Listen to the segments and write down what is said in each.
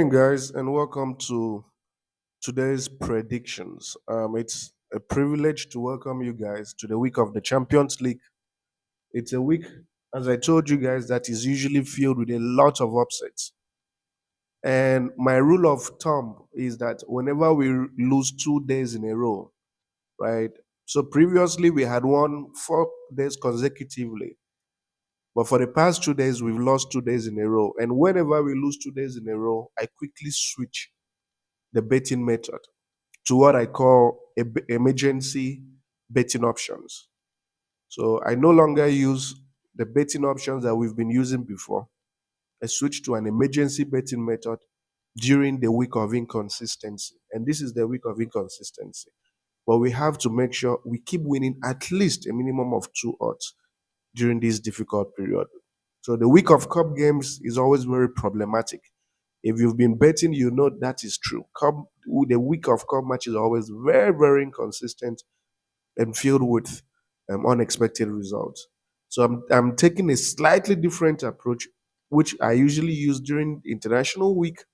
Morning, guys, and welcome to today's predictions. It's a privilege to welcome you guys to the week of the Champions League. It's a week, as I told you guys, that is usually filled with a lot of upsets. And my rule of thumb is that whenever we lose 2 days in a row, right? So previously we had won 4 days consecutively, but for the past 2 days we've lost 2 days in a row. And whenever we lose 2 days in a row, I quickly switch the betting method to what I call emergency betting options. So I no longer use the betting options that we've been using before. I switched to an emergency betting method during the week of inconsistency. And this is the week of inconsistency. But we have to make sure we keep winning at least a minimum of 2 odds during this difficult period. So the week of cup games is always very problematic. If you've been betting, you know that is true. The week of cup match is always very, very inconsistent and filled with unexpected results. So I'm taking a slightly different approach, which I usually use during international week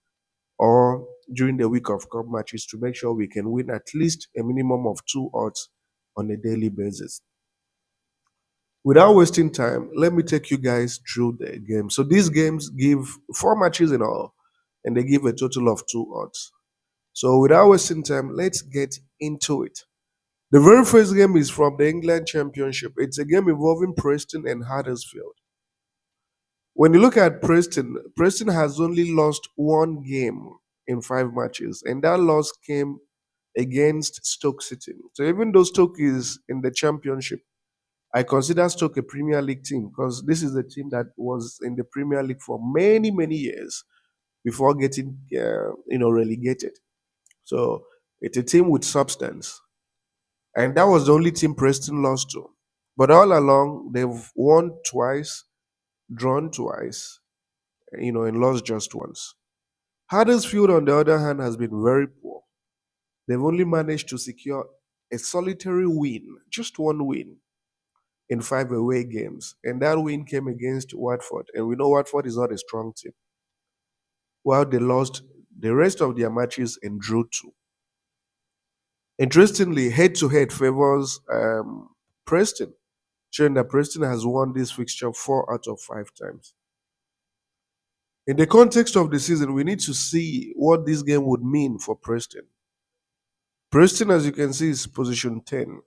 or during the week of cup matches to make sure we can win at least a minimum of 2 odds on a daily basis. Without wasting time, let me take you guys through the game. So these games give 4 matches in all, and they give a total of 2 odds. So without wasting time, let's get into it. The very first game is from the England Championship. It's a game involving Preston and Huddersfield. When you look at Preston, Preston has only lost one game in 5 matches, and that loss came against Stoke City. So even though Stoke is in the Championship, I consider Stoke a Premier League team because this is a team that was in the Premier League for many, many years before getting, relegated. So it's a team with substance. And that was the only team Preston lost to. But all along, they've won twice, drawn twice, and lost just once. Huddersfield, on the other hand, has been very poor. They've only managed to secure a solitary win, just one win, in 5 away games. And that win came against Watford. And we know Watford is not a strong team. While they lost the rest of their matches and drew two. Interestingly, head to head favors Preston, showing that Preston has won this fixture 4 out of 5 times. In the context of the season, we need to see what this game would mean for Preston. Preston, as you can see, is position 10.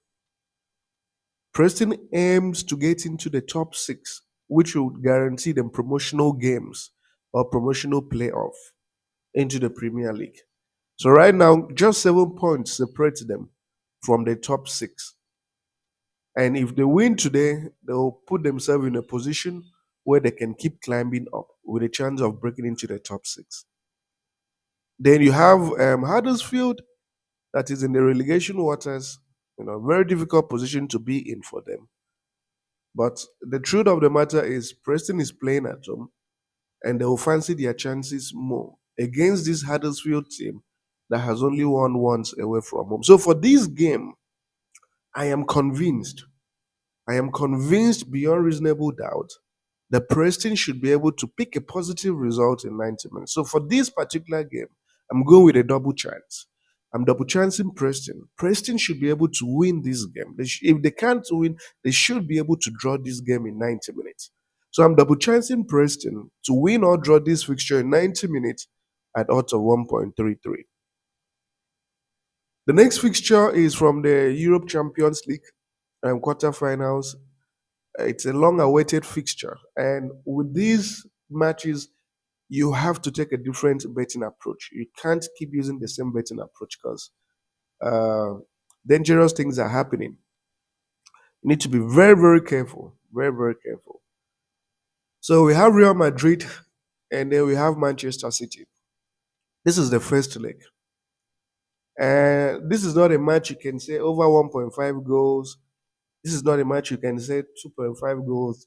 Preston aims to get into the top 6, which would guarantee them promotional games or promotional playoff into the Premier League. So right now, just 7 points separate them from the top 6. And if they win today, they'll put themselves in a position where they can keep climbing up with a chance of breaking into the top 6. Then you have Huddersfield that is in the relegation waters, very difficult position to be in for them. But the truth of the matter is Preston is playing at home and they will fancy their chances more against this Huddersfield team that has only won once away from home. So for this game, I am convinced beyond reasonable doubt that Preston should be able to pick a positive result in 90 minutes. So for this particular game, I'm going with a double chance. I'm double chancing Preston. Preston should be able to win this game. If they can't win, they should be able to draw this game in 90 minutes. So I'm double chancing Preston to win or draw this fixture in 90 minutes at odds of 1.33. The next fixture is from the Europe Champions League quarterfinals. It's a long awaited fixture. And with these matches, you have to take a different betting approach. You can't keep using the same betting approach because dangerous things are happening. You need to be very, very careful. Very, very careful. So we have Real Madrid and then we have Manchester City. This is the first leg. And this is not a match you can say over 1.5 goals. This is not a match you can say 2.5 goals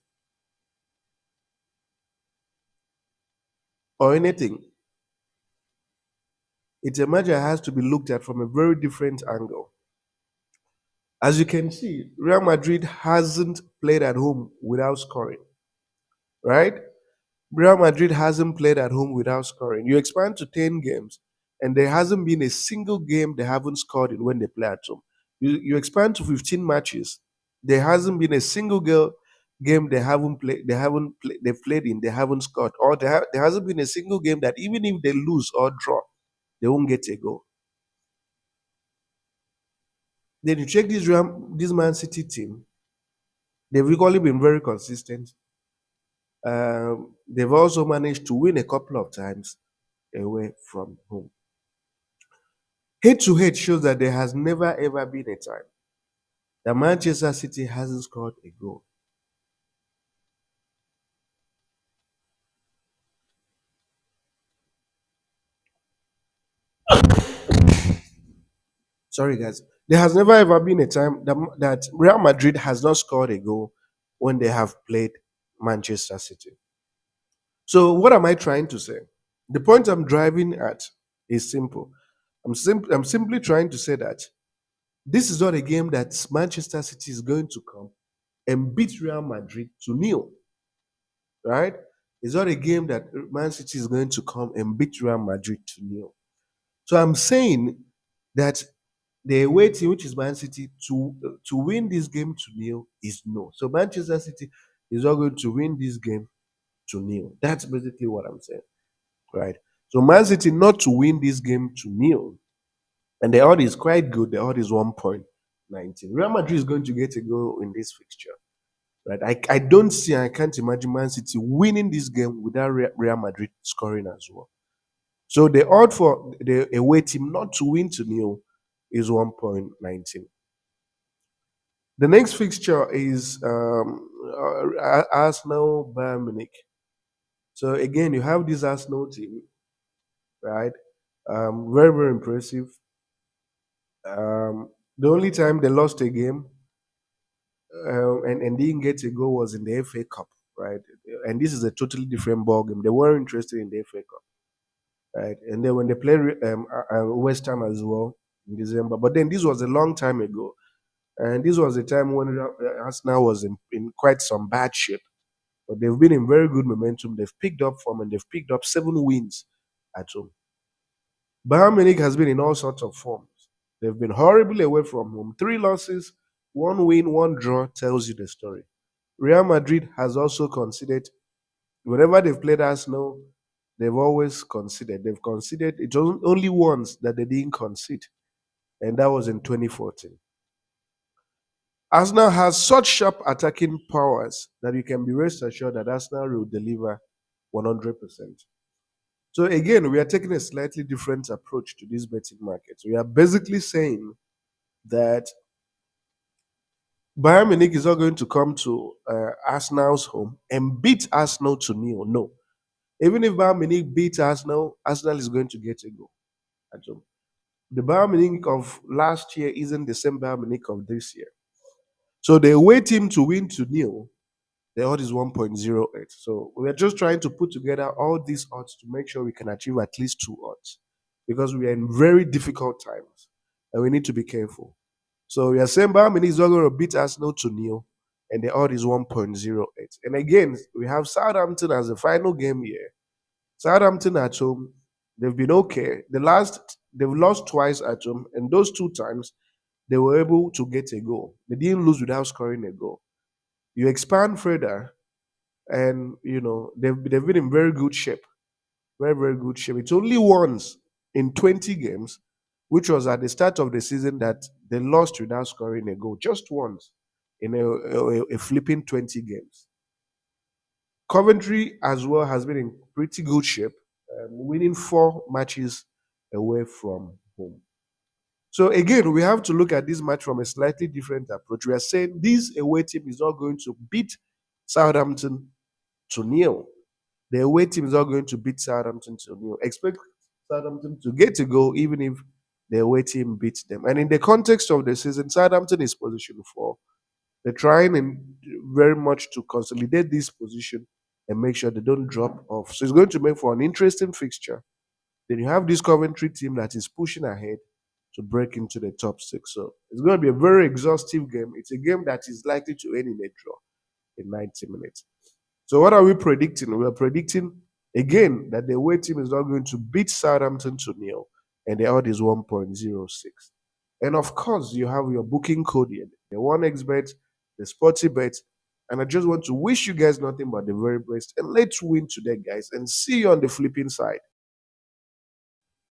or anything. It's a match that has to be looked at from a very different angle. As you can see, Real Madrid hasn't played at home without scoring, right? Real Madrid hasn't played at home without scoring. You expand to 10 games, and there hasn't been a single game they haven't scored in when they play at home. You expand to 15 matches, there hasn't been a single game they've played in, they haven't scored. Or there hasn't been a single game that even if they lose or draw, they won't get a goal. Then you check this Man City team, they've equally been very consistent. They've also managed to win a couple of times away from home. Head to head shows that there has never ever been a time that Manchester City hasn't scored a goal. Sorry, guys. There has never ever been a time that Real Madrid has not scored a goal when they have played Manchester City. So, what am I trying to say? The point I'm driving at is simple. I'm simply trying to say that this is not a game that Manchester City is going to come and beat Real Madrid to nil, right? It's not a game that Man City is going to come and beat Real Madrid to nil. So I'm saying that the away team, which is Man City, to win this game to nil is no. So Manchester City is not going to win this game to nil. That's basically what I'm saying, right? So Man City not to win this game to nil, and the odd is quite good. The odd is 1.19. Real Madrid is going to get a goal in this fixture, right? I don't see, I can't imagine Man City winning this game without Real Madrid scoring as well. So the odd for the away team not to win to nil is 1.19. The next fixture is Arsenal Bayern Munich. So again, you have this Arsenal team, right? Very very impressive. The only time they lost a game and didn't get a goal was in the FA Cup, right? And this is a totally different ball game. They weren't interested in the FA Cup, right? And then when they played West Ham as well in December, but then this was a long time ago, and this was a time when Arsenal was in quite some bad shape. But they've been in very good momentum. They've picked up form and they've picked up 7 wins at home. Bayern Munich has been in all sorts of forms. They've been horribly away from home. 3 losses, 1 win, 1 draw tells you the story. Real Madrid has also conceded. Whenever they've played Arsenal, they've always conceded. They've conceded. It was only once that they didn't concede, and that was in 2014. Arsenal has such sharp attacking powers that you can be rest assured that Arsenal will deliver 100%. So again, we are taking a slightly different approach to this betting market. We are basically saying that Bayern Munich is not going to come to Arsenal's home and beat Arsenal to nil. No. Even if Bayern Munich beats Arsenal, Arsenal is going to get a goal at home. The Bayern Munich of last year isn't the same Bayern Munich of this year. So the away team to win to nil, the odd is 1.08. So we're just trying to put together all these odds to make sure we can achieve at least 2 odds because we are in very difficult times and we need to be careful. So we are saying Bayern Munich is not going to beat Arsenal to nil, and the odd is 1.08. And again, we have Southampton as the final game here. Southampton at home, they've been okay. They've lost twice at home, and those 2 times they were able to get a goal. They didn't lose without scoring a goal. You expand further, and they've been in very good shape, very very good shape. It's only once in 20 games, which was at the start of the season, that they lost without scoring a goal. Just once in a flipping 20 games. Coventry as well has been in pretty good shape, winning 4 matches away from home. So again, we have to look at this match from a slightly different approach. We are saying this away team is not going to beat Southampton to nil. The away team is not going to beat Southampton to nil. Expect Southampton to get a goal even if the away team beats them. And in the context of the season, Southampton is position 4. They're trying very much to consolidate this position and make sure they don't drop off. So it's going to make for an interesting fixture. Then you have this Coventry team that is pushing ahead to break into the top 6. So it's going to be a very exhaustive game. It's a game that is likely to end in a draw in 90 minutes. So what are we predicting? We are predicting again that the away team is not going to beat Southampton to nil, and the odd is 1.06. And of course, you have your booking code here, the 1xbet, the sporty bet. And I just want to wish you guys nothing but the very best. And let's win today, guys. And see you on the flipping side.